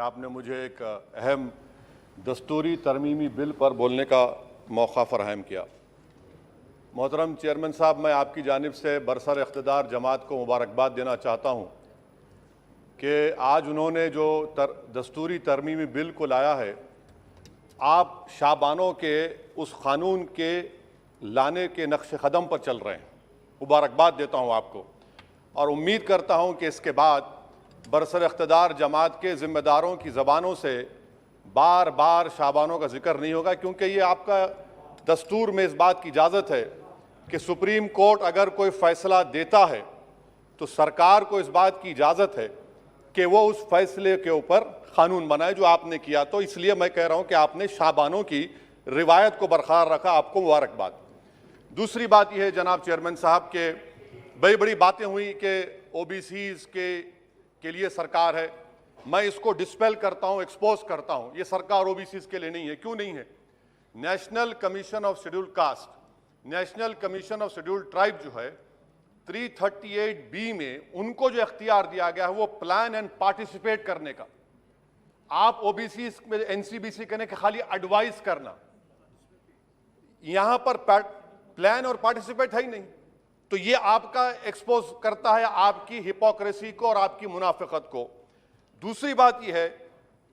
आपने मुझे एक अहम दस्तूरी तरमीमी बिल पर बोलने का मौका फराहम किया। मोहतरम चेयरमैन साहब, मैं आपकी जानिब से बरसर इख्तिदार जमात को मुबारकबाद देना चाहता हूँ कि आज उन्होंने जो दस्तूरी तरमीमी बिल को लाया है, आप शाबानों के उस कानून के लाने के नक्श कदम पर चल रहे हैं। मुबारकबाद देता हूँ आपको और उम्मीद करता हूँ कि इसके बाद बरसर इख्तिदार जमात के ज़िम्मेदारों की ज़बानों से बार बार शाबानों का जिक्र नहीं होगा, क्योंकि ये आपका दस्तूर में इस बात की इजाज़त है कि सुप्रीम कोर्ट अगर कोई फ़ैसला देता है तो सरकार को इस बात की इजाज़त है कि वो उस फैसले के ऊपर कानून बनाए जो आपने किया। तो इसलिए मैं कह रहा हूं कि आपने शाबानों की रिवायत को बरकरार रखा, आपको मुबारकबाद। दूसरी बात यह है जनाब चेयरमैन साहब के बड़ी बड़ी बातें हुई कि ओबीसीज के लिए सरकार है। मैं इसको डिस्पेल करता हूं, एक्सपोज करता हूं। ये सरकार ओबीसीज के लिए नहीं है। क्यों नहीं है? National commission of scheduled caste, national commission of scheduled tribe जो है 338B में उनको जो इख्तियार दिया गया है वो प्लान एंड पार्टिसिपेट करने का। आप ओबीसी में एनसीबीसी कहने के खाली एडवाइस करना, यहां पर प्लान और पार्टिसिपेट है ही नहीं। तो ये आपका एक्सपोज करता है आपकी हिपोक्रेसी को और आपकी मुनाफिकत को। दूसरी बात यह है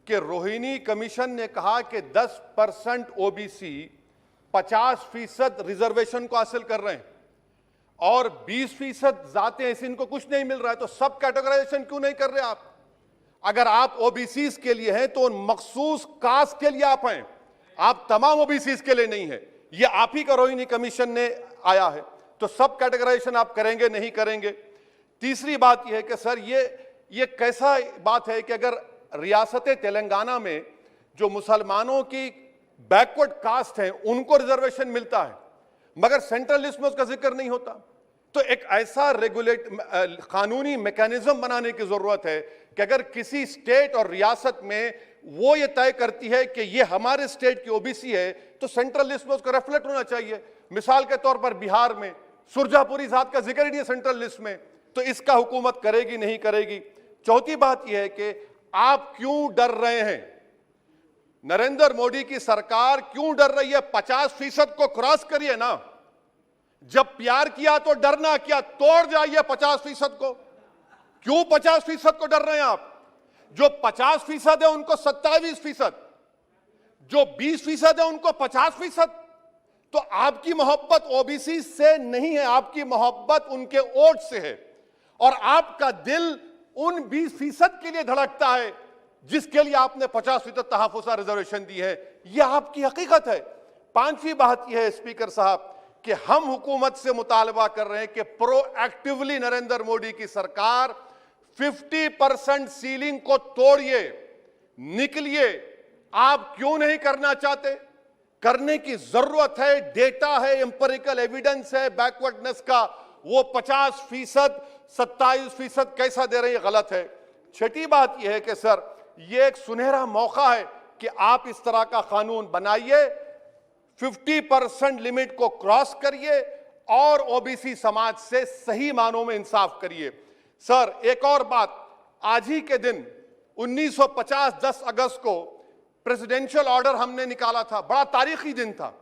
कि रोहिणी कमीशन ने कहा कि 10% ओबीसी 50% रिजर्वेशन को हासिल कर रहे हैं और 20% जाते हैं, इनको कुछ नहीं मिल रहा है। तो सब कैटेगराइजेशन क्यों नहीं कर रहे आप? अगर आप ओबीसीज के लिए हैं तो उन मखसूस कास्ट के लिए आप हैं, आप तमाम ओबीसीज के लिए नहीं है। ये आप ही का रोहिणी कमीशन ने आया है। तो सब कैटेगराइजेशन आप करेंगे नहीं करेंगे? तीसरी बात यह है कि सर ये कैसा बात है कि अगर रियासत तेलंगाना में जो मुसलमानों की बैकवर्ड कास्ट है उनको रिजर्वेशन मिलता है मगर सेंट्रल लिस्ट में उसका जिक्र नहीं होता। तो एक ऐसा कानूनी मैकेनिज्म बनाने की जरूरत है कि अगर किसी स्टेट और रियासत में वो ये तय करती है कि ये हमारे स्टेट की ओबीसी है तो सेंट्रल लिस्ट में उसका रिफ्लेक्ट होना चाहिए। मिसाल के तौर पर बिहार में सुरजापुरी जात का जिक्र ही नहीं है सेंट्रल लिस्ट में, तो इसका हुकूमत करेगी नहीं करेगी। चौथी बात यह है कि आप क्यों डर रहे हैं? नरेंद्र मोदी की सरकार क्यों डर रही है? 50% को क्रॉस करिए ना। जब प्यार किया तो डरना क्या, तोड़ जाइए 50% को। क्यों 50% को डर रहे हैं आप? जो 50% है उनको 27%, जो 20% है उनको 50%। तो आपकी मोहब्बत ओबीसी से नहीं है, आपकी मोहब्बत उनके वोट से है और आपका दिल उन 20% के लिए धड़कता है जिसके लिए आपने 50% तहफ़्फ़ुज़ रिजर्वेशन दी है। यह आपकी हकीकत है। पांचवी बात यह है स्पीकर साहब कि हम हुकूमत से मुतालबा कर रहे हैं कि प्रोएक्टिवली नरेंद्र मोदी की सरकार 50% सीलिंग को तोड़िए, निकलिए। आप क्यों नहीं करना चाहते? करने की जरूरत है, डेटा है, एम्पिरिकल एविडेंस है बैकवर्डनेस का। वो 50%, 27% कैसा दे रहे हैं, गलत है। छठी बात यह है कि सर ये एक सुनहरा मौका है कि आप इस तरह का कानून बनाइए, 50% लिमिट को क्रॉस करिए और ओबीसी समाज से सही मानों में इंसाफ करिए। सर एक और बात, आज ही के दिन 1950 10 अगस्त को प्रेसिडेंशियल ऑर्डर हमने निकाला था। बड़ा तारीखी दिन था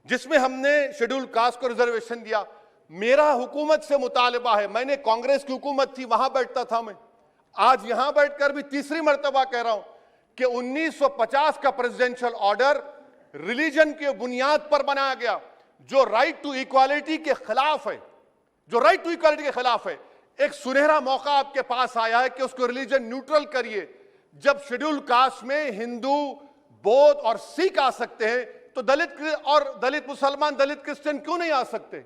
जिसमें हमने शेड्यूल्ड कास्ट को रिजर्वेशन दिया। मेरा हुकूमत से मुतालबा है, मैंने कांग्रेस की हुकूमत थी वहां बैठता था मैं, आज यहां बैठकर भी तीसरी मर्तबा कह रहा हूं कि 1950 का प्रेसिडेंशियल ऑर्डर रिलीजन के बुनियाद पर बनाया गया जो राइट टू इक्वालिटी के खिलाफ है, जो राइट टू इक्वालिटी के खिलाफ है। एक सुनहरा मौका आपके पास आया है कि उसको रिलीजन न्यूट्रल करिए। जब शेड्यूल्ड कास्ट में हिंदू, बौद्ध और सिख आ सकते हैं तो दलित मुसलमान, दलित क्रिश्चियन क्यों नहीं आ सकते?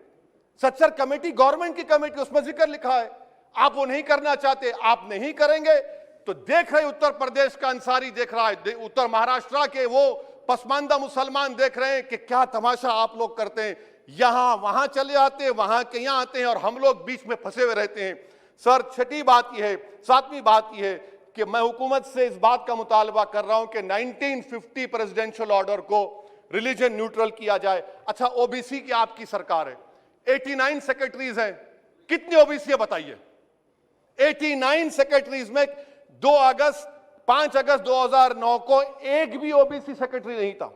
सच्चर कमेटी गवर्नमेंट की कमेटी, उसमें जिक्र लिखा है। आप वो नहीं करना चाहते, आप नहीं करेंगे तो देख रहे उत्तर प्रदेश का अंसारी देख रहा है, उत्तर महाराष्ट्र के वो पसमानदा मुसलमान देख रहे हैं कि क्या तमाशा आप लोग करते हैं। यहां वहां चले जाते हैं, वहां के यहां आते हैं और हम लोग बीच में फंसे हुए रहते हैं। सर छठी बात यह है, सातवीं बात यह है कि मैं हुकूमत से इस बात का मुतालबा कर रहा हूं कि 1950 प्रेसिडेंशियल ऑर्डर को रिलीजन न्यूट्रल किया जाए। अच्छा, ओबीसी की आपकी सरकार है, 89 सेक्रेटरीज हैं, कितने ओबीसी है बताइए? 89 सेक्रेटरीज में 2 अगस्त 5 अगस्त 2009 को एक भी ओबीसी सेक्रेटरी नहीं था,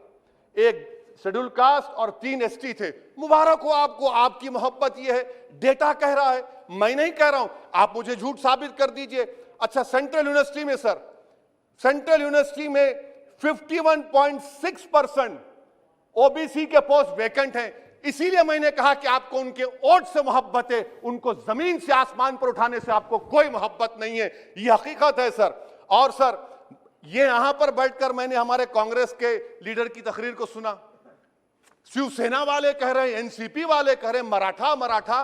एक शेड्यूल कास्ट और 3 एसटी थे। मुबारक हो आपको, आपकी मोहब्बत ये है, डेटा कह रहा है, मैं नहीं कह रहा हूं, आप मुझे झूठ साबित कर दीजिए। अच्छा, सेंट्रल यूनिवर्सिटी में सर, सेंट्रल यूनिवर्सिटी में 51.6% ओबीसी के पोस्ट वैकेंट हैं। इसीलिए मैंने कहा कि आपको उनके वोट से मोहब्बत है, उनको जमीन से आसमान पर उठाने से आपको कोई मोहब्बत नहीं है, यह हकीकत है सर। और सर, ये यहां पर बैठकर मैंने हमारे कांग्रेस के लीडर की तकरीर को सुना, शिवसेना वाले कह रहे हैं, एनसीपी वाले कह रहे हैं मराठा मराठा।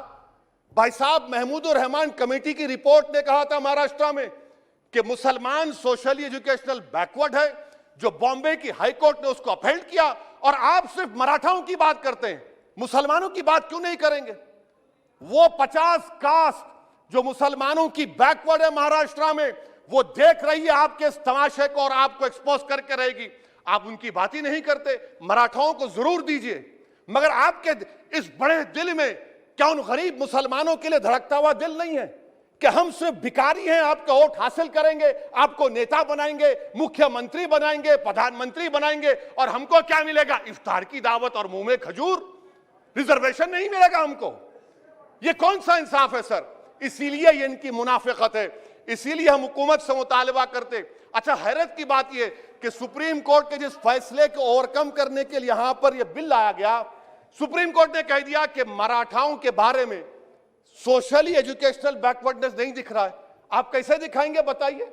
भाई साहब, महमूदुर रहमान कमेटी की रिपोर्ट ने कहा था महाराष्ट्र में कि मुसलमान सोशली एजुकेशनल बैकवर्ड है, जो बॉम्बे की हाईकोर्ट ने उसको अपहेल्ड किया, और आप सिर्फ मराठाओं की बात करते हैं, मुसलमानों की बात क्यों नहीं करेंगे? वो 50 कास्ट जो मुसलमानों की बैकवर्ड है महाराष्ट्र में, वो देख रही है आपके इस तमाशे को और आपको एक्सपोज करके रहेगी। आप उनकी बात ही नहीं करते। मराठाओं को जरूर दीजिए, मगर आपके इस बड़े दिल में क्या उन गरीब मुसलमानों के लिए धड़कता हुआ दिल नहीं है कि हम सिर्फ भिखारी हैं, आपका वोट हासिल करेंगे, आपको नेता बनाएंगे, मुख्यमंत्री बनाएंगे, प्रधानमंत्री बनाएंगे, और हमको क्या मिलेगा? इफ्तार की दावत और मुंह में खजूर, रिजर्वेशन नहीं मिलेगा हमको। ये कौन सा इंसाफ है सर? इसीलिए ये इनकी मुनाफिकत है, इसीलिए हम हुकूमत से मुतालबा करते। अच्छा, हैरत की बात यह कि सुप्रीम कोर्ट के जिस फैसले को ओवरकम करने के लिए यहां पर यह बिल लाया गया, सुप्रीम कोर्ट ने कह दिया कि मराठाओं के बारे में सोशली एजुकेशनल बैकवर्डनेस नहीं दिख रहा है। आप कैसे दिखाएंगे बताइए?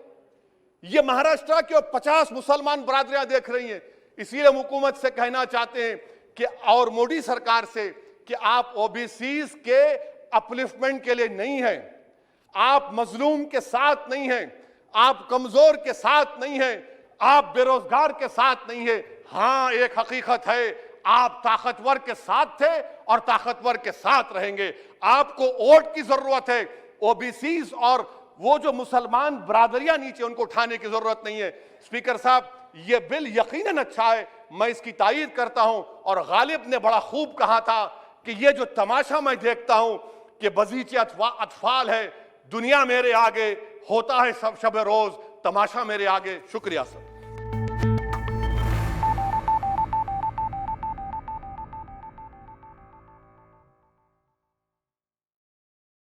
ये महाराष्ट्र के 50 मुसलमान बरादरियां देख रही हैं। इसीलिए हम हुकूमत से कहना चाहते हैं कि, और मोदी सरकार से, कि आप ओबीसीज के अपलिफ्टमेंट के लिए नहीं हैं, आप मजलूम के साथ नहीं हैं, आप कमजोर के साथ नहीं हैं, आप बेरोजगार के साथ नहीं है। हां, एक हकीकत है, आप ताकतवर के साथ थे और ताकतवर के साथ रहेंगे। आपको वोट की जरूरत है, ओबीसीज और वो जो मुसलमान बरादरियां नीचे, उनको उठाने की जरूरत नहीं है। स्पीकर साहब, ये बिल यकीनन अच्छा है, मैं इसकी तायीद करता हूं। और गालिब ने बड़ा खूब कहा था कि ये जो तमाशा मैं देखता हूं कि बजीचे अतफाल है, दुनिया मेरे आगे, होता है सब शब रोज, तमाशा मेरे आगे। शुक्रिया सर।